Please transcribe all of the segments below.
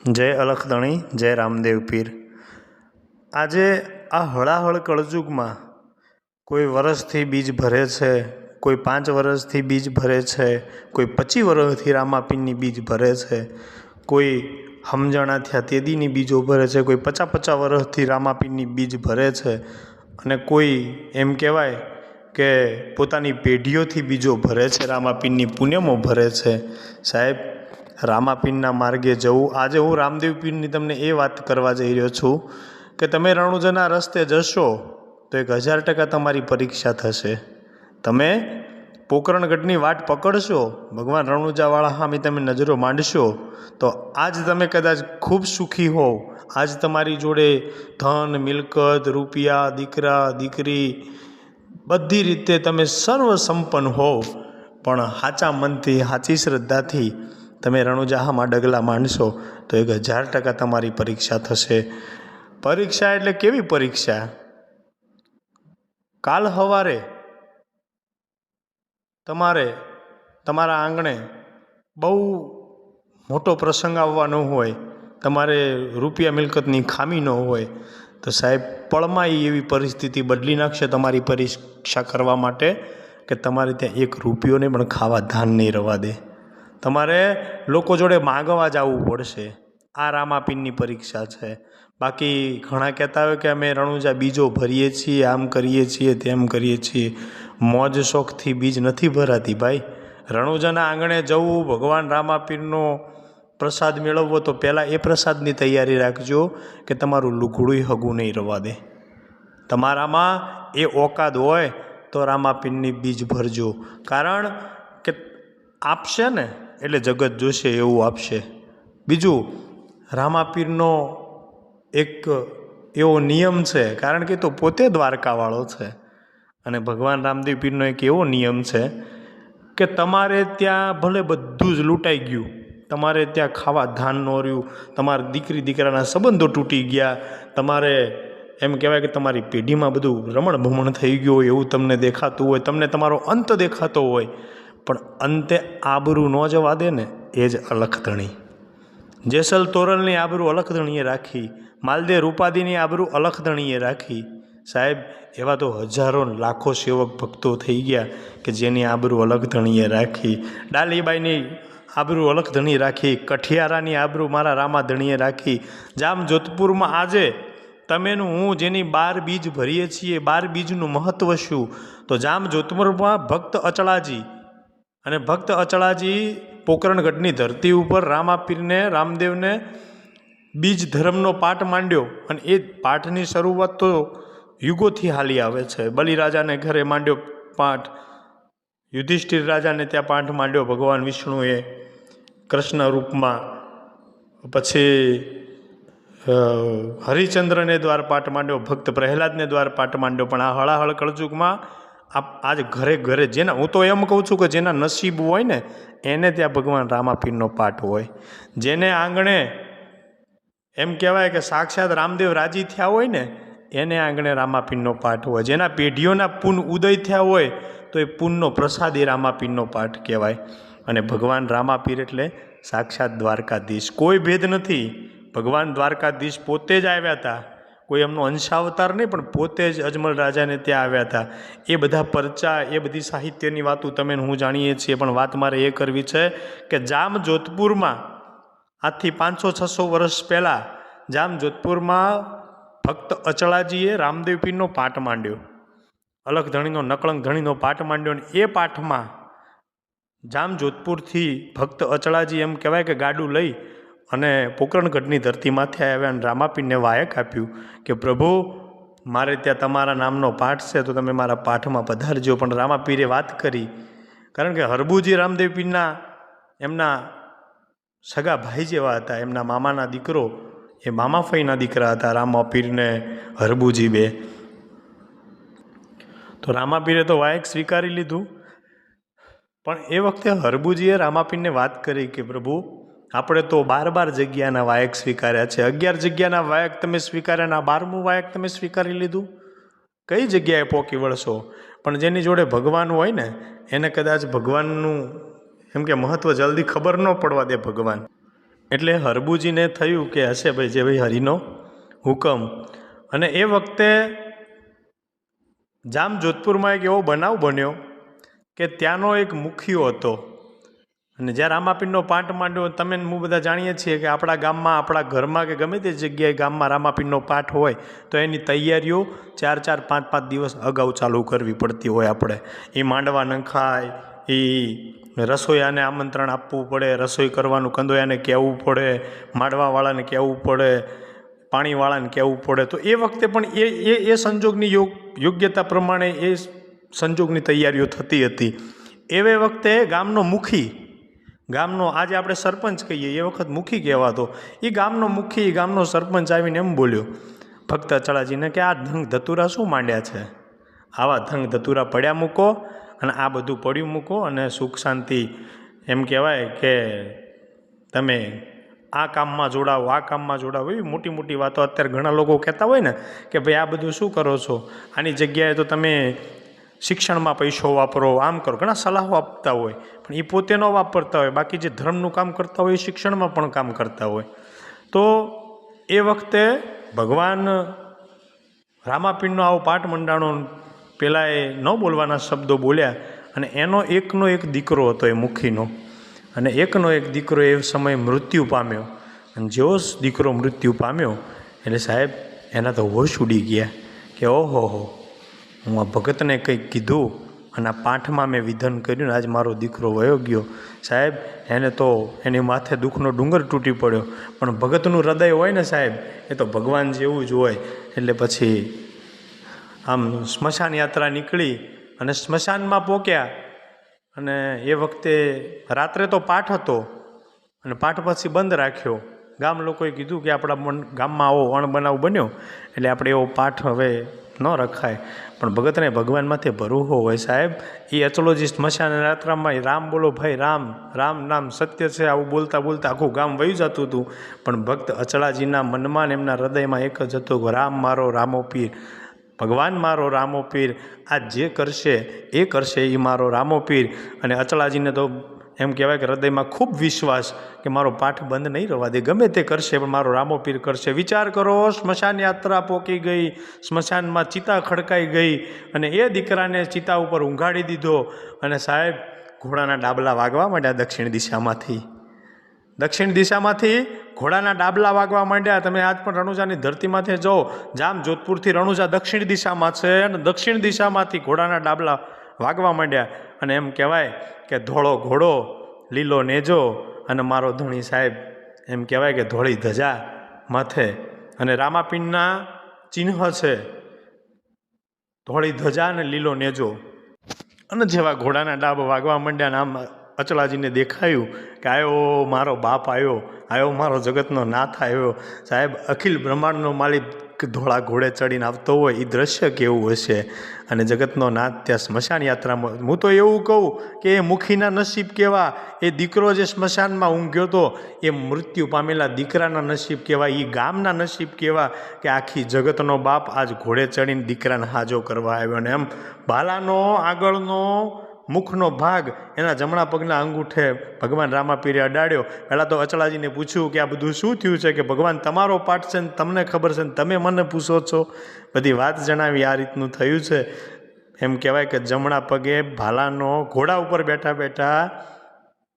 જય અલખધણી, જય રામદેવ પીર। આજે આ હળાહળ કળજુગમાં કોઈ વર્ષથી બીજ ભરે છે, કોઈ 5 વર્ષથી બીજ ભરે છે, કોઈ 25 વર્ષથી રામાપીરની બીજ ભરે છે, કોઈ સમજણા થયા તેદીની બીજો ભરે છે, કોઈ 50 વર્ષથી રામાપીરની બીજ ભરે છે, અને કોઈ એમ કહેવાય કે પોતાની પેઢીઓથી બીજો ભરે છે, રામાપીરની પુણ્યમો ભરે છે। સાહેબ, રામાપીરના માર્ગે જવું, આજે હું રામદેવ પીરની તમને એ વાત કરવા જઈ રહ્યો છું કે તમે રણુજાના રસ્તે જશો તો 1000% તમારી પરીક્ષા થશે। તમે પોકરણગઢની વાટ પકડશો, ભગવાન રણુજાવાળા સામે તમે નજરો માંડશો તો આજ તમે કદાચ ખૂબ સુખી હોવ, આજ તમારી જોડે ધન, મિલકત, રૂપિયા, દીકરા, દીકરી, બધી રીતે તમે સર્વ સંપન્ન હોવ, પણ સાચા મનથી, સાચી શ્રદ્ધાથી તમે રણુજામાં ડગલા માંડશો તો 1000% તમારી પરીક્ષા થશે। પરીક્ષા એટલે કેવી પરીક્ષા? કાલ સવારે તમારે તમારા આંગણે બહુ મોટો પ્રસંગ આવવાનો હોય, તમારે રૂપિયા મિલકતની ખામી ન હોય તો સાહેબ પળમાં એવી પરિસ્થિતિ બદલી નાખશે તમારી પરીક્ષા કરવા માટે કે તમારે ત્યાં 1 રૂપિયોને પણ ખાવા ધાન નહીં રવા દે, તમારે લોકો જોડે માગવા જવું પડશે। આ રામાપીરની પરીક્ષા છે। બાકી ઘણા કહેતા હોય કે અમે રણુજા બીજો ભરીએ છીએ, આમ કરીએ છીએ, તેમ કરીએ છીએ। મોજ શોખથી બીજ નથી ભરાતી ભાઈ। રણુજાના આંગણે જવું, ભગવાન રામાપીરનો પ્રસાદ મેળવવો તો પહેલાં એ પ્રસાદની તૈયારી રાખજો કે તમારું લુઘડું હગું નહીં રવા દે। તમારામાં એ ઓકાદ હોય તો રામાપીરની બીજ ભરજો, કારણ કે આપશે ને એટલે જગત જોશે એવું આપશે। બીજું, રામાપીરનો એક એવો નિયમ છે, કારણ કે તો પોતે દ્વારકાવાળો છે, અને ભગવાન રામદેવ પીરનો એક એવો નિયમ છે કે તમારે ત્યાં ભલે બધું જ લૂંટાઈ ગયું, તમારે ત્યાં ખાવા ધાન ન રહ્યું, તમારા દીકરી દીકરાના સંબંધો તૂટી ગયા, તમારે એમ કહેવાય કે તમારી પેઢીમાં બધું રમણ ભમણ થઈ ગયું હોય એવું તમને દેખાતું હોય, તમને તમારો અંત દેખાતો હોય, પણ અંતે આબરૂ ન જવા દે ને એ જ અલખધણી। જેસલ તોરલની આબરૂ અલખધણીએ રાખી, માલદે રૂપાદીની આબરૂ અલખધણીએ રાખી। સાહેબ, એવા તો હજારો લાખો સેવક ભક્તો થઈ ગયા કે જેની આબરૂ અલખધણીએ રાખી। ડાલીબાઈની આબરૂ અલખધણી રાખી, કઠિયારાની આબરૂ મારા રામાધણીએ રાખી। જામ જોધપુરમાં આજે તમેનું હું જેની 12 બીજ ભરીએ છીએ, 12 બીજનું મહત્ત્વ શું? તો જામ જોધપુરમાં ભક્ત અચળાજી, અને ભક્ત અચળાજી પોકરણગઢની ધરતી ઉપર રામાપીરને, રામદેવને બીજ ધર્મનો પાઠ માંડ્યો, અને એ પાઠની શરૂઆત તો યુગોથી હાલી આવે છે। બલિરાજાને ઘરે માંડ્યો પાઠ, યુધિષ્ઠિર રાજાને ત્યાં પાઠ માંડ્યો ભગવાન વિષ્ણુએ કૃષ્ણ રૂપમાં, પછી હરિચંદ્રને દ્વાર પાઠ માંડ્યો, ભક્ત પ્રહલાદને દ્વાર પાઠ માંડ્યો, પણ આ હળાહળ કળજુગમાં આજ ઘરે ઘરે જેના, હું તો એમ કહું છું કે જેના નસીબ હોય ને એને ત્યાં ભગવાન રામાપીરનો પાઠ હોય। જેને આંગણે એમ કહેવાય કે સાક્ષાત રામદેવ રાજી થયા હોય ને એને આંગણે રામાપીરનો પાઠ હોય। જેના પેઢીઓના પૂન ઉદય થયા હોય તો એ પૂનનો પ્રસાદ એ રામાપીરનો પાઠ કહેવાય। અને ભગવાન રામાપીર એટલે સાક્ષાત દ્વારકાધીશ, કોઈ ભેદ નથી। ભગવાન દ્વારકાધીશ પોતે જ આવ્યા હતા, કોઈ એમનો અંશાવતાર નહીં, પણ પોતે જ અજમલ રાજાને ત્યાં આવ્યા હતા। એ બધા પરચા, એ બધી સાહિત્યની વાતો તમે હું જાણીએ છીએ, પણ વાત મારે એ કરવી છે કે જામ જોધપુરમાં આજથી 500-600 વર્ષ પહેલાં જામ જોધપુરમાં ભક્ત અચળાજીએ રામદેવ પીરનો પાઠ માંડ્યો, અલખધણીનો, નકળંગ ધણીનો પાઠ માંડ્યો, અને એ પાઠમાં જામ જોધપુરથી ભક્ત અચળાજી એમ કહેવાય કે ગાડું લઈ અને પોકરણગઢની ધરતીમાંથી આવ્યા અને રામાપીરને વાયક આપ્યું કે પ્રભુ મારે ત્યાં તમારા નામનો પાઠ છે તો તમે મારા પાઠમાં પધારજો। પણ રામાપીરે વાત કરી, કારણ કે હરબુજી રામદેવ પીરના એમના સગા ભાઈ જેવા હતા, એમના મામાના દીકરો, એ મામા ફઈના દીકરા હતા રામાપીરને હરબુજી બે। તો રામાપીરે તો વાયક સ્વીકારી લીધું, પણ એ વખતે હરબુજીએ રામાપીરને વાત કરી કે પ્રભુ આપણે તો 12 જગ્યાના વાયક સ્વીકાર્યા છે, 11 જગ્યાના વાયક તમે સ્વીકાર્યા, ના 12મું વાયક તમે સ્વીકારી લીધું, કઈ જગ્યાએ પહોંચી વળશો? પણ જેની જોડે ભગવાન હોય ને એને કદાચ ભગવાનનું એમ કે મહત્ત્વ જલ્દી ખબર ન પડવા દે ભગવાન, એટલે હરબુજીને થયું કે હશે ભાઈ જે ભાઈ હરિનો હુકમ. અને એ વખતે જામ જોધપુરમાં એક એવો બનાવ બન્યો કે ત્યાંનો એક મુખીયો હતો. અને જ્યારે રામાપીરનો પાઠ માંડ્યો, તમે હું બધા જાણીએ છીએ કે આપણા ગામમાં, આપણા ઘરમાં કે ગમે તે જગ્યાએ ગામમાં રામાપીરનો પાઠ હોય તો એની તૈયારીઓ 4-4, 5-5 દિવસ અગાઉ ચાલુ કરવી પડતી હોય. આપણે એ માંડવા નખાય, એ રસોઈયાને આમંત્રણ આપવું પડે, રસોઈ કરવાનું કંદોયાને કહેવું પડે, માંડવાવાળાને કહેવું પડે, પાણીવાળાને કહેવું પડે. તો એ વખતે પણ એ સંજોગની યોગ્યતા પ્રમાણે એ સંજોગની તૈયારીઓ થતી હતી. એવે વખતે ગામનો મુખી, ગામનો આજે આપણે સરપંચ કહીએ, એ વખત મુખી કહેવાતો, એ ગામનો મુખી, ગામનો સરપંચ આવીને એમ બોલ્યો ભક્ત અચળાજીને કે આ ધંગ ધતુરા શું માંડ્યા છે? આવા ધંગ ધતુરા પડ્યા મૂકો અને આ બધું પડ્યું મૂકો અને સુખ શાંતિ એમ કહેવાય કે તમે આ કામમાં જોડાવો, આ કામમાં જોડાવો. એવી મોટી મોટી વાતો અત્યારે ઘણા લોકો કહેતા હોય ને કે ભાઈ આ બધું શું કરો છો, આની જગ્યાએ તો તમે શિક્ષણમાં પૈસો વાપરો, આમ કરો. ઘણા સલાહો આપતા હોય પણ એ પોતે ન વાપરતા હોય. બાકી જે ધર્મનું કામ કરતા હોય એ શિક્ષણમાં પણ કામ કરતા હોય. તો એ વખતે ભગવાન રામાપીરનો આવો પાઠ મંડાણો, પેલા એ ન બોલવાના શબ્દો બોલ્યા અને એનો એકનો એક દીકરો હતો એ મુખીનો, અને એકનો એક દીકરો એ સમયે મૃત્યુ પામ્યો. અને જેવો દીકરો મૃત્યુ પામ્યો એટલે સાહેબ એના તો હોશ ઉડી ગયા કે ઓહો હો, હું આ ભગતને કંઈક કીધું અને આ પાઠમાં મેં વિધન કર્યું ને આજ મારો દીકરો વયો ગયો. સાહેબ એને તો એની માથે દુઃખનો ડુંગર તૂટી પડ્યો. પણ ભગતનું હૃદય હોય ને સાહેબ, એ તો ભગવાન જેવું જ હોય. એટલે પછી આમ સ્મશાન યાત્રા નીકળી અને સ્મશાનમાં પહોંચ્યા. અને એ વખતે રાત્રે તો પાઠ હતો અને પાઠ પછી બંધ રાખ્યો. ગામ લોકોએ કીધું કે આપણા ગામમાં આવો અણબનાવ બન્યો એટલે આપણે એવો પાઠ હવે ન રખાય. પણ ભગતને ભગવાનમાંથી ભરોસો હોય સાહેબ. એ અચલોજી સ્મશાન યાત્રામાં રામ બોલો ભાઈ, રામ રામ નામ સત્ય છે, આવું બોલતા બોલતા આખું ગામ વયું જતું હતું. પણ ભક્ત અચળાજીના મનમાં ને એમના હૃદયમાં એક જ હતો કે રામ મારો રામો પીર, ભગવાન મારો રામો પીર, આ જે કરશે એ કરશે એ મારો રામો પીર. અને અચળાજીને તો એમ કહેવાય કે હૃદયમાં ખૂબ વિશ્વાસ કે મારો પાઠ બંધ નહીં રહેવા દે, ગમે તે કરશે પણ મારો રામો પીર કરશે. વિચાર કરો, સ્મશાન યાત્રા પોકી ગઈ, સ્મશાનમાં ચિતા ખડકાઈ ગઈ અને એ દીકરાને ચિતા ઉપર ઊંઘાડી દીધો. અને સાહેબ ઘોડાના ડાબલા વાગવા માંડ્યા દક્ષિણ દિશામાંથી ઘોડાના ડાબલા વાગવા માંડ્યા. તમે આજ પણ રણુજાની ધરતીમાંથી જાઓ, જામ જોધપુરથી રણુજા દક્ષિણ દિશામાં છે અને દક્ષિણ દિશામાંથી ઘોડાના ડાબલા વાગવા માંડ્યા. અને એમ કહેવાય કે ધોળો ઘોડો, લીલો નેજો અને મારો ધણી સાહેબ એમ કહેવાય કે ધોળી ધજા માથે. અને રામાપીરના ચિહ્ન છે ધોળી ધજા અને લીલો નેજો. અને જેવા ઘોડાના ડાબ વાગવા માંડ્યા ને આમ અચળાજીને દેખાયું કે આવ્યો મારો બાપ, આવ્યો મારો જગતનો નાથ આવ્યો. સાહેબ અખિલ બ્રહ્માંડનો માલિક ધોળા ઘોડે ચડીને આવતો હોય એ દ્રશ્ય કેવું હશે. અને જગતનો નાથ ત્યાં સ્મશાન યાત્રામાં. હું તો એવું કહું કે એ મુખીના નસીબ કેવા, એ દીકરો જે સ્મશાનમાં ઊંઘ્યો હતો એ મૃત્યુ પામેલા દીકરાના નસીબ કેવા, એ ગામના નસીબ કેવા કે આખી જગતનો બાપ આજ ઘોડે ચડીને દીકરાને હાજો કરવા આવ્યો. અને એમ ભાલાનો આગળનો મુખનો ભાગ એના જમણા પગના અંગૂઠે ભગવાન રામાપીરે અડાડ્યો. પહેલાં તો અચળાજીને પૂછ્યું કે આ બધું શું થયું છે, કે ભગવાન તમારો પાઠ છે ને તમને ખબર છે ને તમે મને પૂછો છો. બધી વાત જણાવી, આ રીતનું થયું છે. એમ કહેવાય કે જમણા પગે ભાલાનો, ઘોડા ઉપર બેઠા બેઠા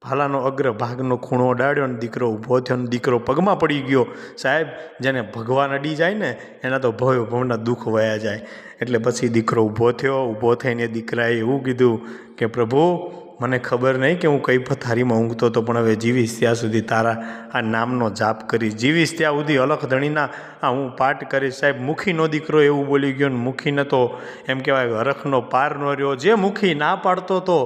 ભાલાનો અગ્ર ભાગનો ખૂણો અડાડ્યો અને દીકરો ઊભો થયો અને દીકરો પગમાં પડી ગયો. સાહેબ જેને ભગવાન અડી જાય ને એના તો ભવના દુઃખ વયા જાય. એટલે પછી દીકરો ઊભો થયો. ઊભો થઈને દીકરાએ એવું કીધું કે પ્રભુ મને ખબર નહીં કે હું કઈ પથારીમાં ઊંઘતો હતો, પણ હવે જીવીશ ત્યાં સુધી તારા આ નામનો જાપ કરીશ, જીવીશ ત્યાં સુધી અલખ ધણીના આ હું પાઠ કરીશ. સાહેબ મુખીનો દીકરો એવું બોલી ગયો ને મુખીને તો એમ કહેવાય હરખનો પાર ન રહ્યો. જે મુખી ના પાડતો હતો,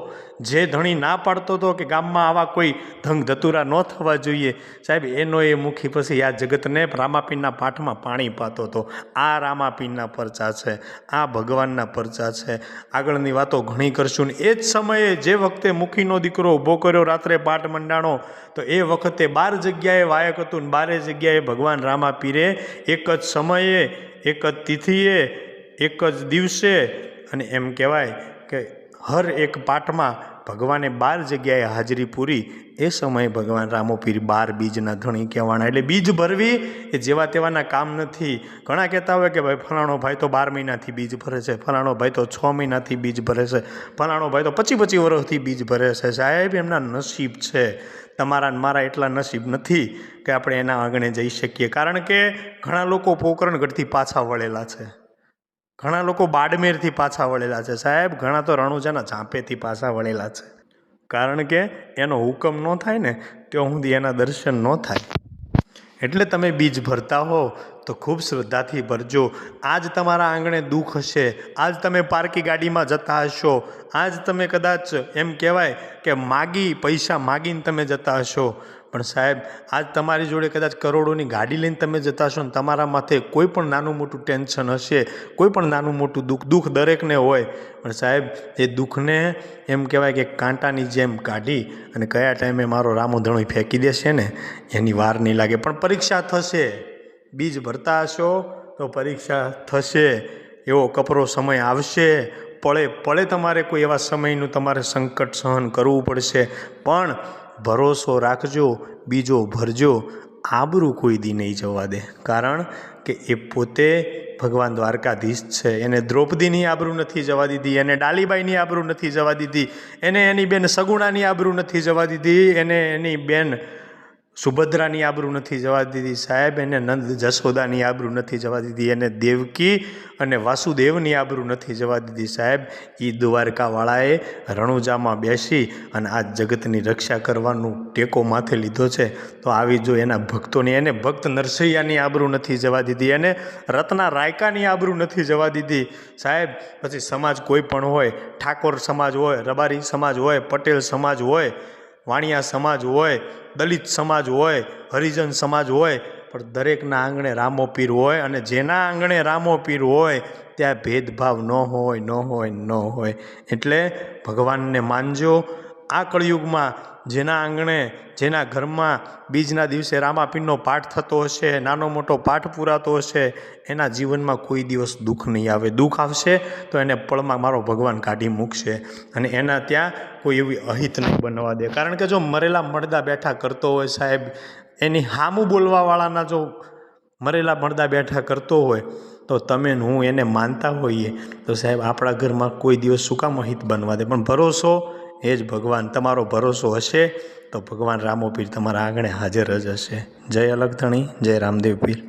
જે ધણી ના પાડતો હતો કે ગામમાં આવા કોઈ ધંગ ધતુરા ન થવા જોઈએ, સાહેબ એનો એ મુખી પછી આ જગતને રામાપીરના પાઠમાં પાણી પાતો હતો. આ રામાપીરના પરચા છે, આ ભગવાનના પરચા છે. આગળની વાતો ઘણી કરશું ને એ જ સમયે જે વખતે મુખીનો દીકરો ઊભો કર્યો, રાત્રે પાઠ મંડાણો, તો એ વખતે 12 જગ્યાએ વાયક હતું ને 12 જગ્યાએ ભગવાન રામાપીરે એક જ સમયે, એક જ તિથિએ, એક જ દિવસે અને એમ કહેવાય કે હર એક પાઠમાં ભગવાને 12 જગ્યાએ હાજરી પૂરી એ સમયે ભગવાન રામોપીર 12 બીજના ધણી કહેવાના. એટલે બીજ ભરવી એ જેવા તેવાના કામ નથી. ઘણા કહેતા હોય કે ભાઈ ફલાણો ભાઈ તો 12 મહિનાથી બીજ ભરે છે, ફલાણો ભાઈ તો 6 મહિનાથી બીજ ભરે છે, ફલાણો ભાઈ તો 25 વર્ષથી બીજ ભરે છે. સાહેબ એમના નસીબ છે, તમારા ને મારા એટલા નસીબ નથી કે આપણે એના આંગણે જઈ શકીએ. કારણ કે ઘણા લોકો પોકરણગઢથી પાછા વળેલા છે, ઘણા લોકો બાડમેરથી પાછા વળેલા છે સાહેબ, ઘણા તો રણુજાના ઝાંપેથી પાછા વળેલા છે. કારણ કે એનો હુકમ ન થાય ને ત્યાં સુધી એના દર્શન ન થાય. એટલે તમે બીજ ભરતા હો તો ખૂબ શ્રદ્ધાથી ભરજો. આજ તમારા આંગણે દુઃખ હશે, આજ તમે પારકી ગાડીમાં જતા હશો, આજ તમે કદાચ એમ કહેવાય કે પૈસા માગીને તમે જતા હશો, પણ સાહેબ આજ તમારી જોડે કદાચ કરોડોની ગાડી લઈને તમે જતા હશો ને તમારા માથે કોઈ પણ નાનું મોટું ટેન્શન હશે, કોઈ પણ નાનું મોટું દુઃખ દરેકને હોય, પણ સાહેબ એ દુઃખને એમ કહેવાય કે કાંટાની જેમ કાઢી અને કયા ટાઈમે મારો રામો ધણો ફેંકી દેશે ને એની વાર નહીં લાગે. પણ પરીક્ષા થશે, બીજ ભરતા હશો તો પરીક્ષા થશે, એવો કપરો સમય આવશે, પળે તમારે કોઈ એવા સમયનું તમારે સંકટ સહન કરવું પડશે, પણ ભરોસો રાખજો, બીજો ભરજો, આબરૂ કોઈ દી નહીં જવા દે. કારણ કે એ પોતે ભગવાન દ્વારકાધીશ છે, એને દ્રૌપદીની આબરૂ નથી જવા દીધી, એને ડાલીબાઈની આબરૂ નથી જવા દીધી, એને એની બેન સગુણાની આબરૂ નથી જવા દીધી, એને એની બેન સુભદ્રાની આબરૂ નથી જવા દીધી સાહેબ, એને નંદ જશોદાની આબરૂ નથી જવા દીધી, એને દેવકી અને વાસુદેવની આબરૂ નથી જવા દીધી સાહેબ. એ દ્વારકાવાળાએ રણુજામાં બેસી અને આ જગતની રક્ષા કરવાનું ટેકો માથે લીધો છે. તો આવી જો એના ભક્તોની, એને ભક્ત નરસૈયાની આબરૂ નથી જવા દીધી, એને રત્ના રાયકાની આબરૂ નથી જવા દીધી સાહેબ. પછી સમાજ કોઈ પણ હોય, ઠાકોર સમાજ હોય, રબારી સમાજ હોય, પટેલ સમાજ હોય, વાણિયા સમાજ હોય, દલિત સમાજ હોય, હરિજન સમાજ હોય, પણ દરેકના આંગણે રામોપીર હોય. અને જેના આંગણે રામોપીર હોય ત્યાં ભેદભાવ ન હોય. એટલે ભગવાનને માનજો. આ કળિયુગમાં જેના આંગણે, જેના ઘરમાં બીજના દિવસે રામાપીરનો પાઠ થતો હશે, નાનો મોટો પાઠ પૂરાતો હશે, એના જીવનમાં કોઈ દિવસ દુઃખ નહીં આવે. દુઃખ આવશે તો એને પળમાં મારો ભગવાન કાઢી મૂકશે અને એના ત્યાં કોઈ એવી અહિત નહીં બનવા દે. કારણ કે જો મરેલા મળદા બેઠા કરતો હોય સાહેબ, એની હામું બોલવાવાળાના જો મરેલા મળદા બેઠા કરતો હોય તો તમે ને હું એને માનતા હોઈએ તો સાહેબ આપણા ઘરમાં કોઈ દિવસ શું કામ અહિત બનવા દે. પણ ભરોસો એ જ ભગવાન. તમારો ભરોસો હશે તો ભગવાન રામોપીર તમારા આંગણે હાજર જ હશે. જય અલગધણી, જય રામદેવ પીર.